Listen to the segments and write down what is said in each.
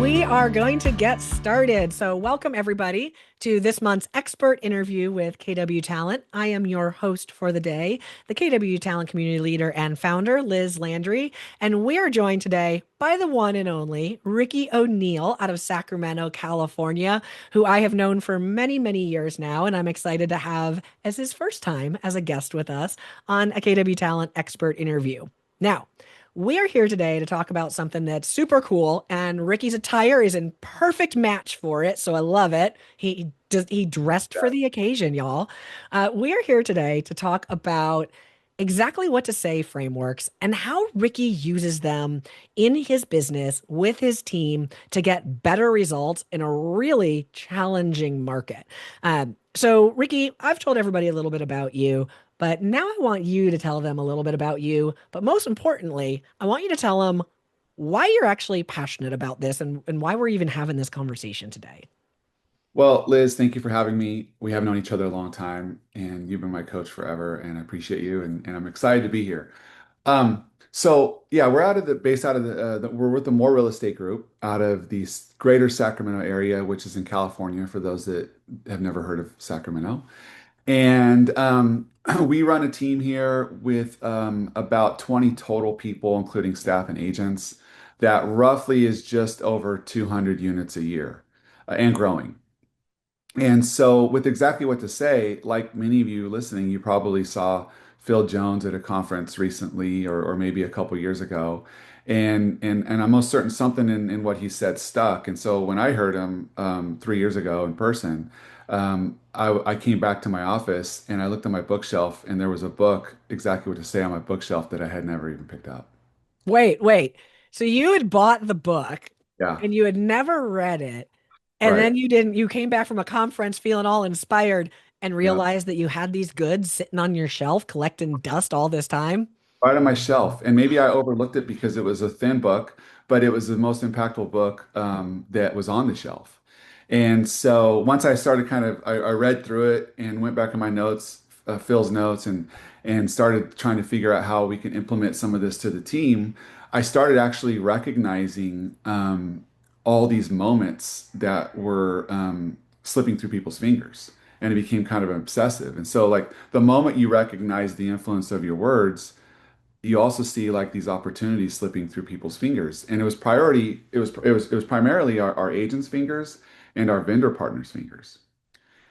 We are going to get started. So, welcome everybody to this month's expert interview with KW Talent. I am your host for the day, the KW Talent community leader and founder, Liz Landry. And we are joined today by the one and only Ricky O'Neill out of Sacramento, California, who I have known for many, many years now. And I'm excited to have as his first time as a guest with us on a KW Talent expert interview. Now, we are here today to talk about something that's super cool, and Ricky's attire is in perfect match for it, so I love it. He dressed for the occasion, y'all. We are here today to talk about exactly what to say frameworks and how Ricky uses them in his business with his team to get better results in a really challenging market. So, Ricky, I've told everybody a little bit about you. But now I want you to tell them a little bit about you. But most importantly, I want you to tell them why you're actually passionate about this and why we're even having this conversation today. Well, Liz, thank you for having me. We have known each other a long time, and you've been my coach forever, and I appreciate you, and I'm excited to be here. So yeah, we're out of the base out of we're with the More Real Estate Group out of the greater Sacramento area, which is in California, for those that have never heard of Sacramento. And we run a team here with about 20 total people, including staff and agents, that roughly is just over 200 units a year and growing. And so, with exactly what to say, like many of you listening, you probably saw Phil Jones at a conference recently, or maybe a couple years ago, and I'm most certain something in what he said stuck. And so, when I heard him 3 years ago in person, I came back to my office and I looked at my bookshelf, and there was a book exactly what to say on my bookshelf that I had never even picked up. Wait. So you had bought the book Yeah, and you had never read it. And right. then you came back from a conference feeling all inspired and Yeah. realized that you had these goods sitting on your shelf collecting dust all this time. Right on my shelf. And maybe I overlooked it because it was a thin book, but it was the most impactful book that was on the shelf. And so once I started I read through it and went back in my notes, Phil's notes, and started trying to figure out how we can implement some of this to the team. I started actually recognizing all these moments that were slipping through people's fingers. And it became kind of obsessive. And so, like, the moment you recognize the influence of your words, you also see like these opportunities slipping through people's fingers. And it was primarily our agents' fingers and our vendor partners' fingers.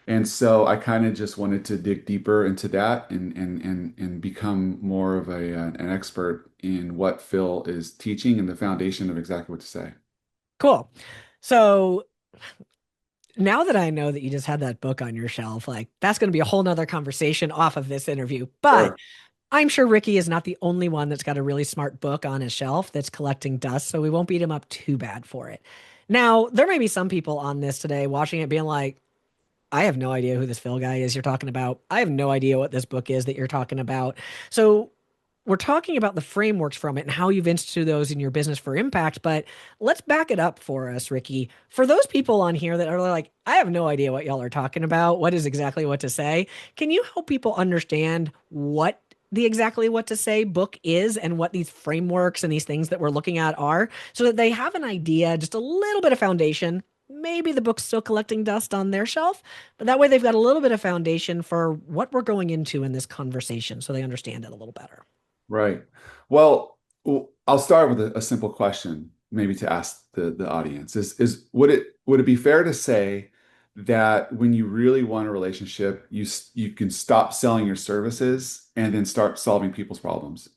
And so I kind of just wanted to dig deeper into that and become more of an expert in what Phil is teaching and the foundation of exactly what to say. Cool. So now that I know that you just had that book on your shelf, like that's going to be a whole nother conversation off of this interview. But Sure. I'm sure Ricky is not the only one that's got a really smart book on his shelf that's collecting dust, so we won't beat him up too bad for it. Now, there may be some people on this today watching it being like, I have no idea who this Phil guy is you're talking about. I have no idea what this book is that you're talking about. So, we're talking about the frameworks from it and how you've instituted those in your business for impact, but let's back it up for us, Ricky. For those people on here that are like, I have no idea what y'all are talking about, what is exactly what to say, can you help people understand what the exactly what to say book is and what these frameworks and these things that we're looking at are so that they have an idea, just a little bit of foundation? Maybe the book's still collecting dust on their shelf, but that way they've got a little bit of foundation for what we're going into in this conversation so they understand it a little better. Right. Well, I'll start with a simple question, maybe to ask the audience. Is would it be fair to say that when you really want a relationship, you can stop selling your services and then start solving people's problems?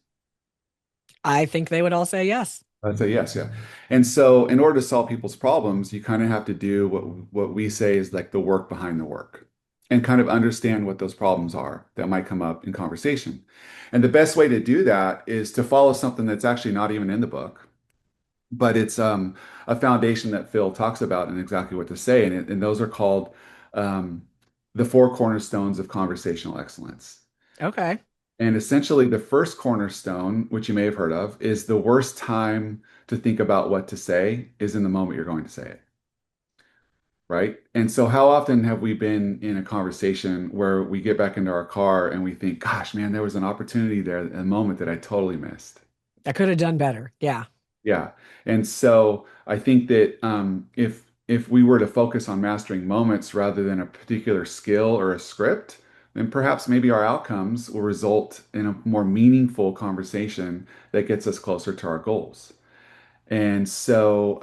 I think they would all say yes. I'd say yes, yeah. And so in order to solve people's problems, you kind of have to do what we say is like the work behind the work and kind of understand what those problems are that might come up in conversation. And the best way to do that is to follow something that's actually not even in the book, but it's a foundation that Phil talks about and exactly what to say. And those are called um, the four cornerstones of conversational excellence. Okay. And essentially, the first cornerstone, which you may have heard of, is the worst time to think about what to say is in the moment you're going to say it, right? And so, how often have we been in a conversation where we get back into our car and we think, gosh, man, there was an opportunity there, a moment that I totally missed? I could have done better. Yeah. Yeah. And so I think that if we were to focus on mastering moments rather than a particular skill or a script, then perhaps maybe our outcomes will result in a more meaningful conversation that gets us closer to our goals. And so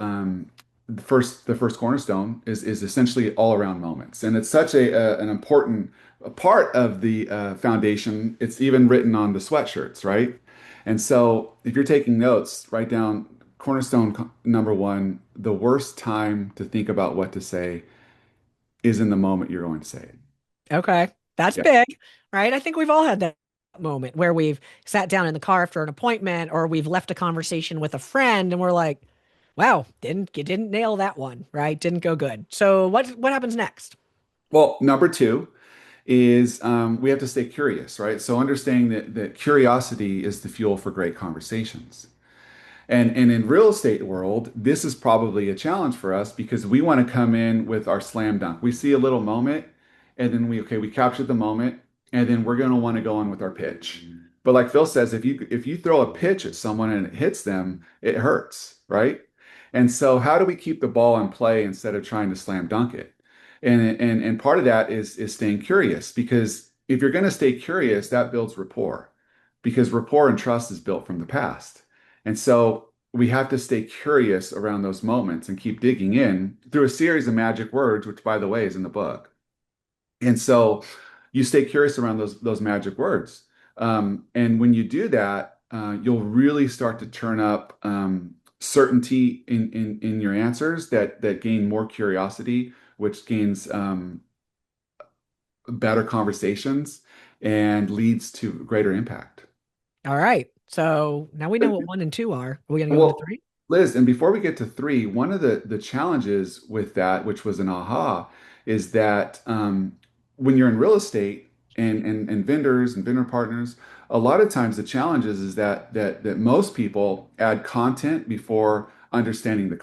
the first cornerstone is essentially all around moments, and it's such an important part of the foundation. It's even written on the sweatshirts, right? And so if you're taking notes, write down number one: the worst time to think about what to say is in the moment you're going to say it. Okay. That's Yeah. big, right? I think we've all had that moment where we've sat down in the car after an appointment or we've left a conversation with a friend and we're like, wow, you didn't nail that one, right? Didn't go good. So what happens next? Well, number two is we have to stay curious, right? So understanding that curiosity is the fuel for great conversations. And in real estate world, this is probably a challenge for us because we want to come in with our slam dunk. We see a little moment and then we captured the moment and then we're going to want to go on with our pitch. But like Phil says, if you throw a pitch at someone and it hits them, it hurts, right? And so how do we keep the ball in play instead of trying to slam dunk it? And part of that is staying curious because if you're going to stay curious, that builds rapport because rapport and trust is built from the past. And so we have to stay curious around those moments and keep digging in through a series of magic words, which by the way is in the book. And so you stay curious around those magic words. And when you do that, you'll really start to turn up certainty in your answers that gain more curiosity, which gains better conversations and leads to greater impact. All right. So now we know what one and two are. Are we gonna go into Well, three? Liz, and before we get to three, one of the challenges with that, which was an aha, is that when you're in real estate and vendors and vendor partners, a lot of times the challenge is that most people add content before understanding the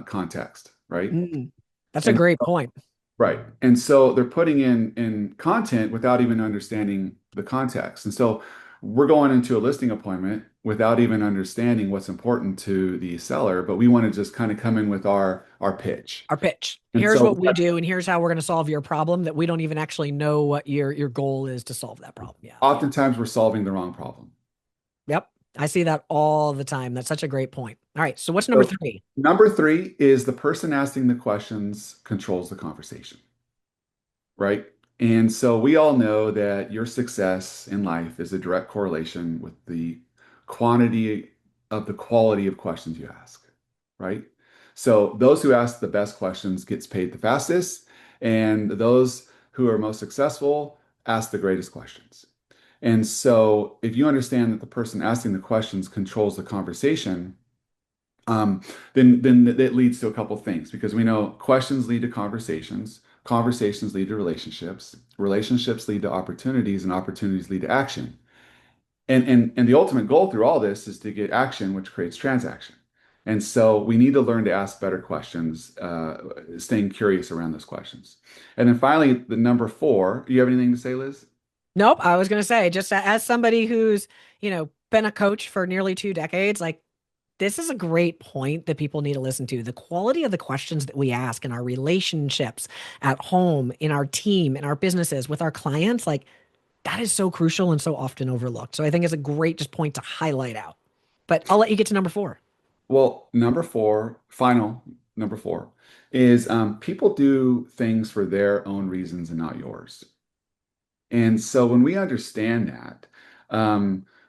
context, right? Mm, that's a And great point. right. And so they're putting in content without even understanding the context. And so we're going into a listing appointment without even understanding what's important to the seller, but we want to just kind of come in with our pitch. Our pitch. And Here's so what we do, and here's how we're going to solve your problem that we don't even actually know what your goal is to solve that problem. Yeah. oftentimes we're solving the wrong problem. Yep. I see that all the time. That's such a great point. All right. So what's number So three? number three is the person asking the questions controls the conversation. Right? And so we all know that your success in life is a direct correlation with the quantity of the quality of questions you ask, right? So those who ask the best questions gets paid the fastest, and those who are most successful ask the greatest questions. And so if you understand that the person asking the questions controls the conversation, um, then that leads to a couple things because we know questions lead to conversations, conversations lead to relationships, relationships lead to opportunities, and opportunities lead to action. And the ultimate goal through all this is to get action, which creates transaction. And so we need to learn to ask better questions, staying curious around those questions. And then finally, the number four, do you have anything to say, Liz? Nope. I was going to say, just as somebody who's, been a coach for nearly 2 decades, like this is a great point that people need to listen to. The quality of the questions that we ask in our relationships at home, in our team, in our businesses, with our clients, like that is so crucial and so often overlooked. So I think it's a great just point to highlight out. But I'll let you get to number four. Well, number four, final number four, is people do things for their own reasons and not yours. And so when we understand that,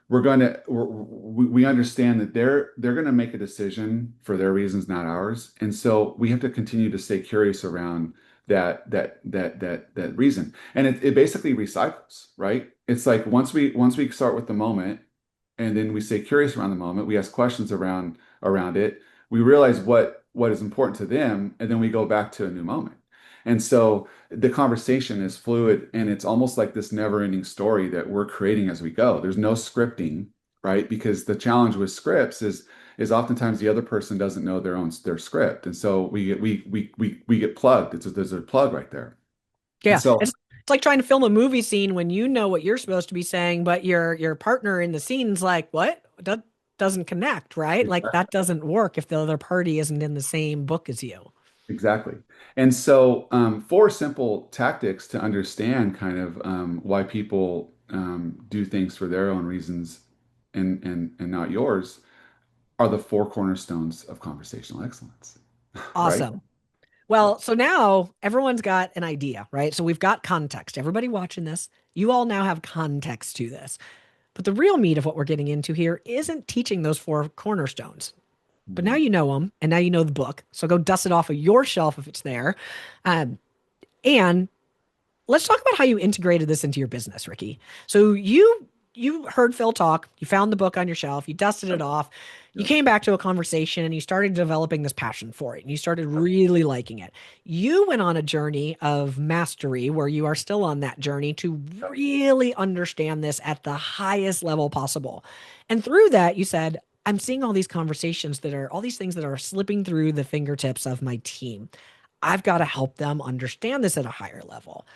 we understand that they're going to make a decision for their reasons, not ours. And so we have to continue to stay curious around that reason. And it basically recycles, right? It's like once we start with the moment and then we stay curious around the moment, we ask questions around it, we realize what is important to them, and then we go back to a new moment. And so the conversation is fluid and it's almost like this never-ending story that we're creating as we go. There's no scripting, right? Because the challenge with scripts is oftentimes the other person doesn't know their script. And so we get plugged. There's a plug right there. And Yeah, so it's like trying to film a movie scene when you know what you're supposed to be saying, but your partner in the scene's like, "What? doesn't connect, right? Like that doesn't work if the other party isn't in the same book as you. Exactly. And so, four simple tactics to understand kind of why people do things for their own reasons and not yours are the four cornerstones of conversational excellence, right? Awesome. Well, so now everyone's got an idea, right? So we've got context. Everybody watching this, you all now have context to this. But the real meat of what we're getting into here isn't teaching those four cornerstones. But now Mm. you know them and now you know the book. So go dust it off of your shelf if it's there. Um, and let's talk about how you integrated this into your business, Ricky. So you heard Phil talk, you found the book on your shelf, you dusted it Yep. off, you Yep. came back to a conversation and you started developing this passion for it and you started really liking it. You went on a journey of mastery where you are still on that journey to Yep. really understand this at the highest level possible. And through that, you said, I'm seeing all these conversations that are all these things that are slipping through the fingertips of my team. I've got to help them understand this at a higher level.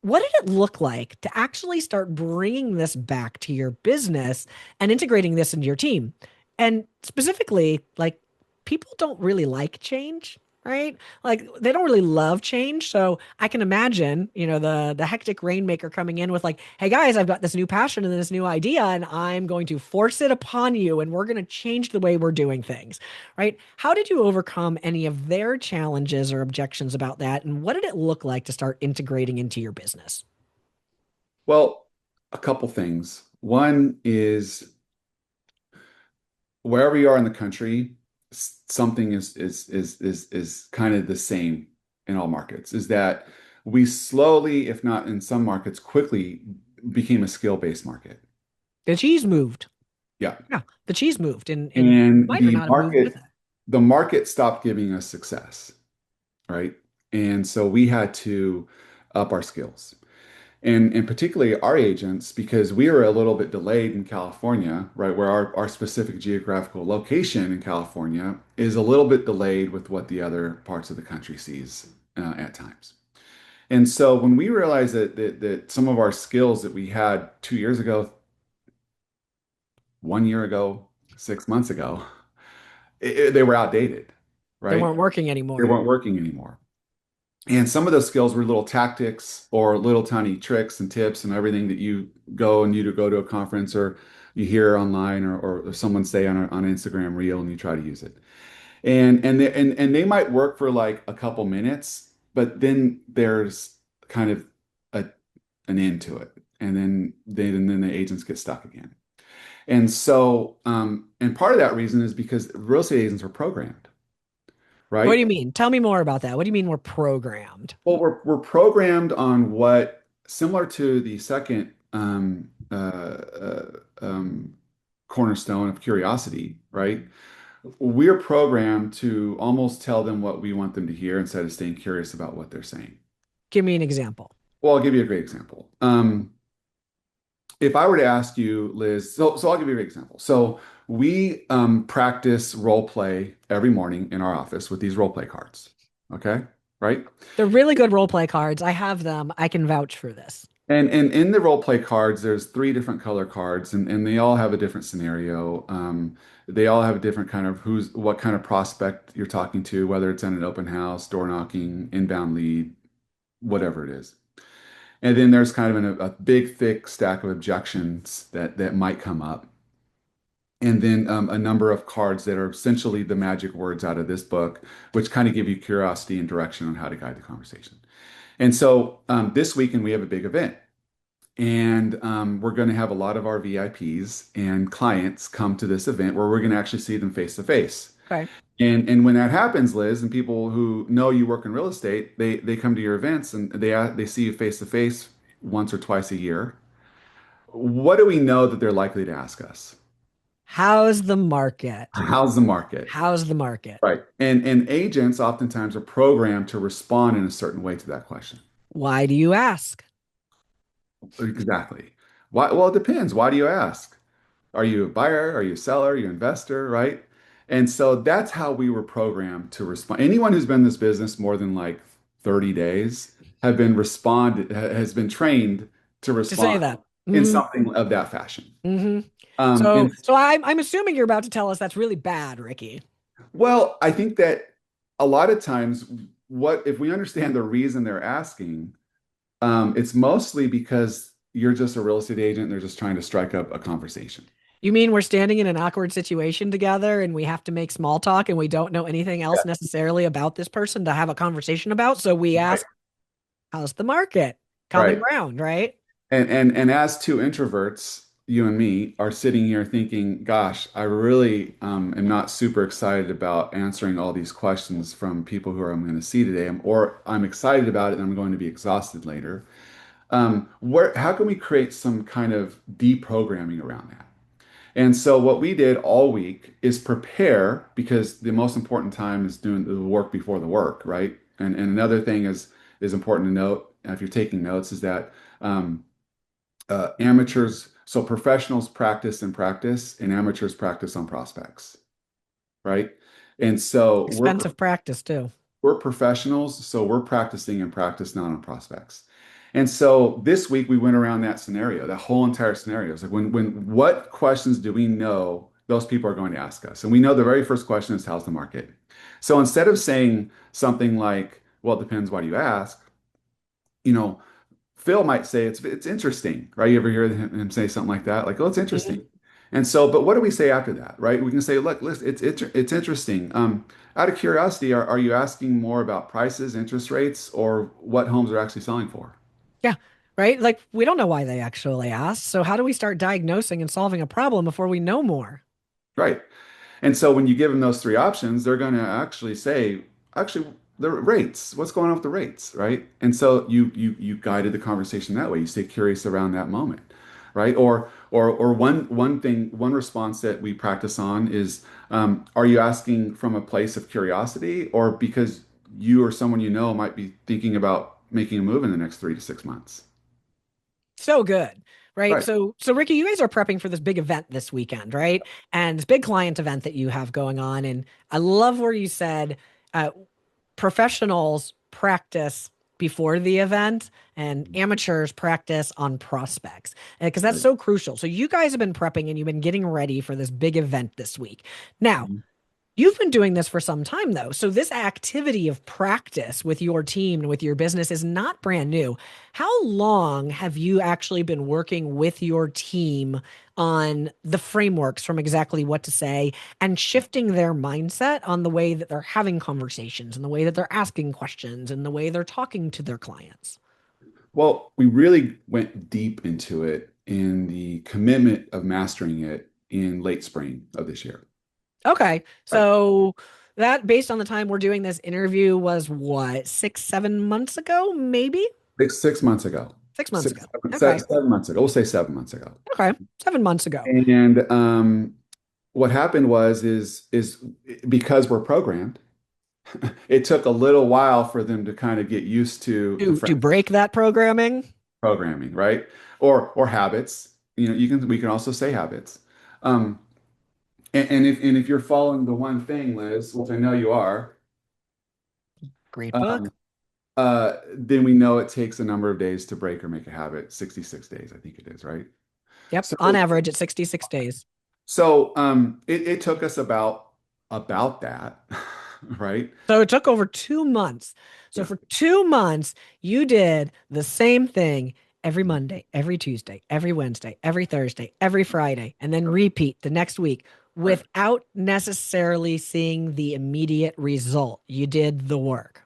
What did it look like to actually start bringing this back to your business and integrating this into your team? And specifically, like people don't really like change, right? Like they don't really love change. So I can imagine, the hectic rainmaker coming in with like, "Hey guys, I've got this new passion and this new idea and I'm going to force it upon you and we're going to change the way we're doing things." Right? How did you overcome any of their challenges or objections about that? And what did it look like to start integrating into your business? Well, a couple things. One is wherever you are in the country, something is kind of the same in all markets. Is that we slowly, if not in some markets, quickly became a skill-based market. The cheese moved. Yeah. Yeah, the cheese moved and And might or not have moved with it. the market stopped giving us success, right? And so we had to up our skills. And particularly our agents, because we were a little bit delayed in California, right, where our specific geographical location in California is a little bit delayed with what the other parts of the country sees at times. And so when we realized that some of our skills that we had 2 years ago, 1 year ago, 6 months ago, they were outdated, They right? weren't working They anymore. weren't working anymore. And some of those skills were little tactics or little tiny tricks and tips and everything that you go to a conference or you hear online or someone say on Instagram reel and you try to use it. And they might work for like a couple minutes, but then there's kind of a, an end to it. And then the agents get stuck again. And so and part of that reason is because real estate agents are programmed, What do right? you mean? Tell me more about that. What do you mean we're programmed? Well, we're programmed on what similar to the second cornerstone of curiosity, right? We're programmed to almost tell them what we want them to hear instead of staying curious about what they're saying. Give me an example. Well, I'll give you a great example. If I were to ask you, Liz, so I'll give you a great example. So we practice role play every morning in our office with these role play cards. Okay, right? They're really good role play cards. I have them. I can vouch for this. And in the role play cards, there's three different color cards, and they all have a different scenario. They all have a different kind of what kind of prospect you're talking to, whether it's in an open house, door knocking, inbound lead, whatever it is. And then there's kind of a big, thick stack of objections that might come up. And then a number of cards that are essentially the magic words out of this book, which kind of give you curiosity and direction on how to guide the conversation. And so this weekend we have a big event. And we're going to have a lot of our VIPs and clients come to this event where we're going to actually see them face to face. Okay. And when that happens, Liz, and people who know you work in real estate, they come to your events and they see you face to face once or twice a year. What do we know that they're likely to ask us? How's the market? How's the market? How's the market? Right. And agents oftentimes are programmed to respond in a certain way to that question. Why do you ask? Exactly. Why? Well, it depends. Why do you ask? Are you a buyer? Are you a seller? Are you an investor? Right? And so that's how we were programmed to respond. Anyone who's been in this business more than like 30 days has been trained to To say respond that. in Hmm. something of that fashion. Hmm. And So I'm assuming you're about to tell us that's really bad, Ricky. well, I think that a lot of times, what if we understand the reason they're asking, it's mostly because you're just a real estate agent and they're just trying to strike up a conversation. You mean we're standing in an awkward situation together and we have to make small talk and we don't know anything Yeah. else necessarily about this person to have a conversation about? So we Right. ask, how's the market? Common Right. ground, right? And as two introverts, you and me are sitting here thinking, gosh, I really am not super excited about answering all these questions from people who I'm going to see today, or I'm excited about it and I'm going to be exhausted later. How can we create some kind of deprogramming around that? And so what we did all week is prepare because the most important time is doing the work before the work, right? And another thing is important to note, if you're taking notes, is that um, amateurs, so professionals practice and practice, and amateurs practice on prospects, right? And so Expensive practice too. we're professionals, so we're practicing and practice not on prospects. And so this week we went around that scenario, that whole entire scenario. It's like when what questions do we know those people are going to ask us? And we know the very first question is how's the market? So instead of saying something like, well, it depends why you ask, you know, Phil might say it's interesting, right? You ever hear him say something like that? Like, oh, it's interesting. Mhm. And so, but what do we say after that, right? We can say, look, listen, it's interesting. Out of curiosity, are you asking more about prices, interest rates, or what homes are actually selling for? Yeah, right? Like we don't know why they actually asked. So how do we start diagnosing and solving a problem before we know more? Right. And so when you give them those three options, they're going to actually say, actually, the rates, what's going on with the rates, right? And so you guided the conversation that way. You stay curious around that moment, right? Or one response that we practice on is, are you asking from a place of curiosity or because you or someone you know might be thinking about making a move in the next 3 to 6 months? So good. Right. Right. So Ricky, you guys are prepping for this big event this weekend, right? And this big client event that you have going on. And I love where you said uh, professionals practice before the event and amateurs practice on prospects because that's Right. so crucial. So you guys have been prepping and you've been getting ready for this big event this week. Now, Mhm. you've been doing this for some time, though. So, this activity of practice with your team and with your business is not brand new. How long have you actually been working with your team on the frameworks from exactly what to say and shifting their mindset on the way that they're having conversations and the way that they're asking questions and the way they're talking to their clients? Well, we really went deep into it in the commitment of mastering it in late spring of this year. Okay. Right. So, that based on the time we're doing this interview was what, 6, 7 months ago, maybe? 6 months ago. 6 months Six, ago. Okay. 7 months ago. We'll say 7 months ago. Okay. 7 months ago. And what happened is because we're programmed, it took a little while for them to kind of get used to the To break that programming. programming, right? Or habits. We can also say habits. Um, and if you're following the one thing, Liz, which I know you are, Great book. um, then we know it takes a number of days to break or make a habit. 66 days, I think it is, right? Yep. So On average, it's 66 days. it took us about that, right? So it took over 2 months. So Yeah, for 2 months, you did the same thing every Monday, every Tuesday, every Wednesday, every Thursday, every Friday, and then repeat the next week right. without necessarily seeing the immediate result. You did the work.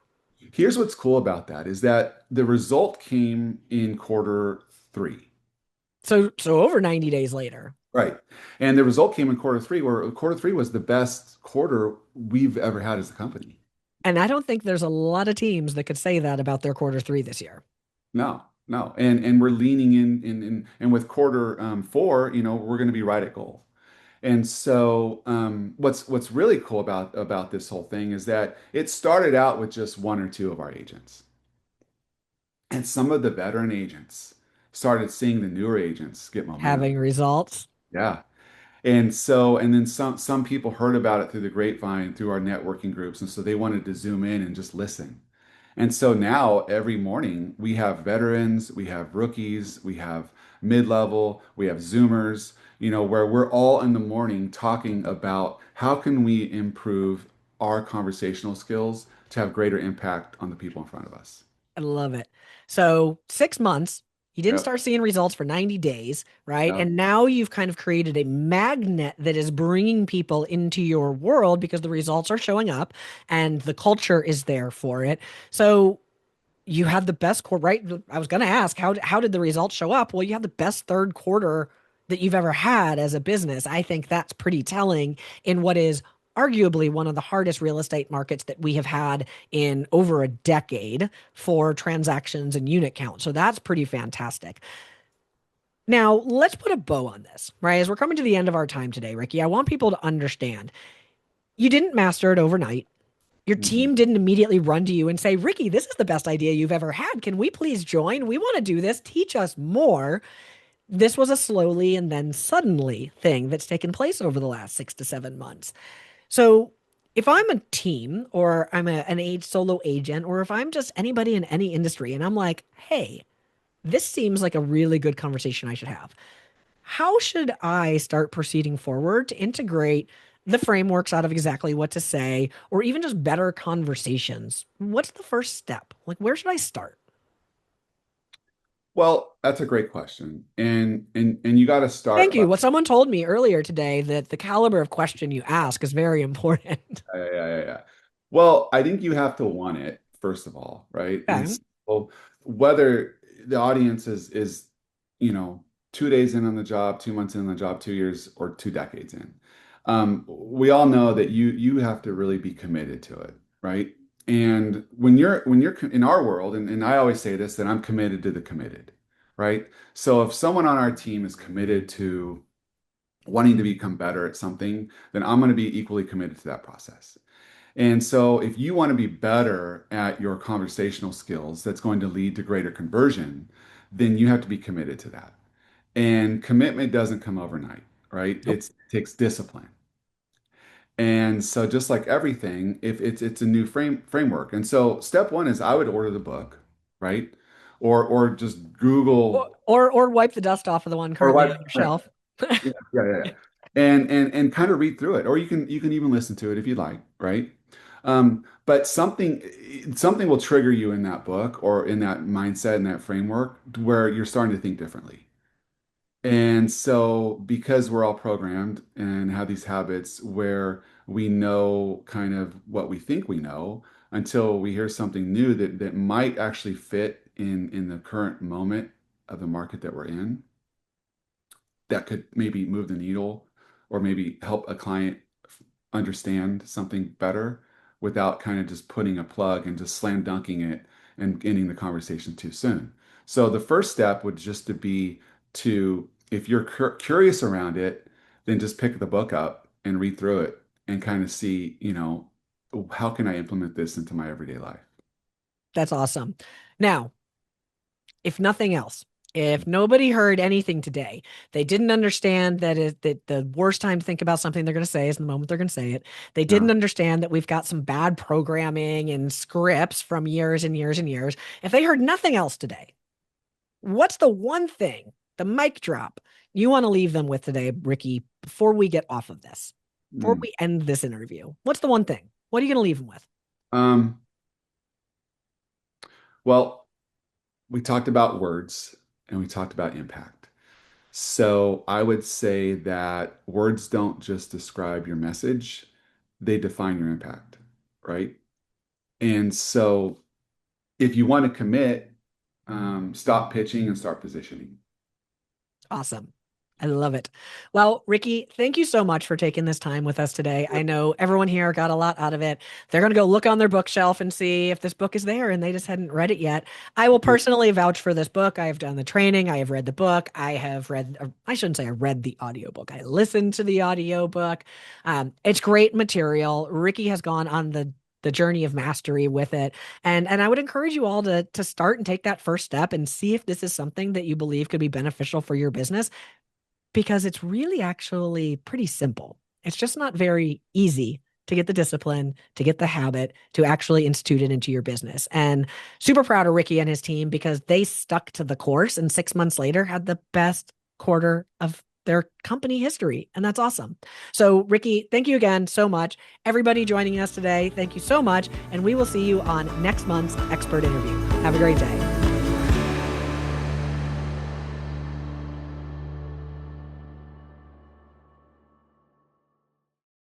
Here's what's cool about that is that the result came in quarter 3. So over 90 days later. Right. And the result came in quarter 3, where quarter 3 was the best quarter we've ever had as a company. And I don't think there's a lot of teams that could say that about their quarter 3 this year. No, no. And we're leaning in with quarter 4, we're going to be right at goal. And so what's really cool about this whole thing is that it started out with just one or two of our agents. And some of the veteran agents started seeing the newer agents get momentum. Having results. Yeah. And then some people heard about it through the grapevine, through our networking groups, and so they wanted to zoom in and just listen. And so now every morning we have veterans, we have rookies, we have mid-level, we have Zoomers, where we're all in the morning talking about how can we improve our conversational skills to have greater impact on the people in front of us. I love it. So 6 months, you didn't Yep. start seeing results for 90 days, right? Yep. And now you've kind of created a magnet that is bringing people into your world because the results are showing up and the culture is there for it. So you have the best quarter, right? I was going to ask, how did the results show up? Well, you have the best third quarter that you've ever had as a business. I think that's pretty telling in what is arguably one of the hardest real estate markets that we have had in over a decade for transactions and unit count. So that's pretty fantastic. Now, let's put a bow on this, right? As we're coming to the end of our time today, Ricky, I want people to understand you didn't master it overnight. Your Mhm. team didn't immediately run to you and say, Ricky, this is the best idea you've ever had. Can we please join? We want to do this. Teach us more. This was a slowly and then suddenly thing that's taken place over the last 6 to 7 months. So if I'm a team or I'm an age solo agent, or if I'm just anybody in any industry and I'm like, hey, this seems like a really good conversation I should have. How should I start proceeding forward to integrate the frameworks out of exactly what to say, or even just better conversations? What's the first step? Like, where should I start? Well, that's a great question. And you got to Thank start by you. What someone told me earlier today that the caliber of question you ask is very important. yeah. Well, I think you have to want it, first of all, right? And Okay. so whether the audience is, you know, 2 days in on the job, 2 months in on the job, 2 years, or 2 decades in, we all know that you have to really be committed to it, right? And when you're in our world, and I always say this, that I'm committed to the committed, right? So if someone on our team is committed to wanting to become better at something, then I'm going to be equally committed to that process. And so, if you want to be better at your conversational skills, that's going to lead to greater conversion, then you have to be committed to that. And commitment doesn't come overnight, right? Nope. It takes discipline. And so, just like everything, if it's a new framework. And so, step one is I would order the book, right? Or just Or, Google or wipe the dust off of the one or currently what? on your shelf. Yeah. And kind of read through it, or you can even listen to it if you like, right? But something will trigger you in that book or in that mindset in that framework where you're starting to think differently. And so because we're all programmed and have these habits where we know kind of what we think we know until we hear something new that might actually fit in the current moment of the market that we're in, that could maybe move the needle or maybe help a client understand something better without kind of just putting a plug and just slam dunking it and ending the conversation too soon. So the first step would just to be to, if you're curious around it, then just pick the book up and read through it and kind of see, how can I implement this into my everyday life? That's awesome. Now, if nothing else, if nobody heard anything today, they didn't understand that the worst time to think about something they're going to say is the moment they're going to say it. They didn't Yeah. understand that we've got some bad programming and scripts from years and years and years. If they heard nothing else today, what's the one thing, the mic drop, you want to leave them with today, Ricky, before we get off of this, before Mm. we end this interview? What's the one thing? What are you going to leave them with? Um, well, we talked about words and we talked about impact. So I would say that words don't just describe your message, they define your impact, right? And so if you want to commit, stop pitching and start positioning. Awesome. I love it. Well, Ricky, thank you so much for taking this time with us today. I know everyone here got a lot out of it. They're going to go look on their bookshelf and see if this book is there and they just hadn't read it yet. I will personally vouch for this book. I have done the training. I have read the book. I have read, or I shouldn't say I read the audiobook. I listened to the audiobook. It's great material. Ricky has gone on the journey of mastery with it. And I would encourage you all to start and take that first step and see if this is something that you believe could be beneficial for your business, because it's really actually pretty simple. It's just not very easy to get the discipline, to get the habit, to actually institute it into your business. And super proud of Ricky and his team because they stuck to the course and 6 months later had the best quarter of their company history. And that's awesome. So, Ricky, thank you again so much. Everybody joining us today, thank you so much. And we will see you on next month's expert interview. Have a great day.